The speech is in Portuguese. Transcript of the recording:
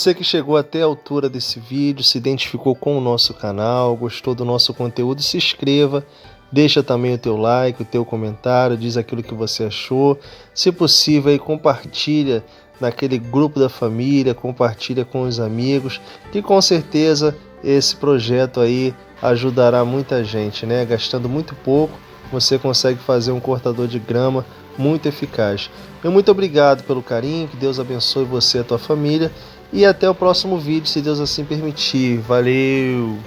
Você que chegou até a altura desse vídeo, se identificou com o nosso canal, gostou do nosso conteúdo, se inscreva, deixa também o teu like, o teu comentário, diz aquilo que você achou. Se possível, aí, compartilha naquele grupo da família, compartilha com os amigos, que com certeza esse projeto aí ajudará muita gente, né? Gastando muito pouco, você consegue fazer um cortador de grama muito eficaz. Meu muito obrigado pelo carinho, que Deus abençoe você e a tua família, e até o próximo vídeo, se Deus assim permitir. Valeu!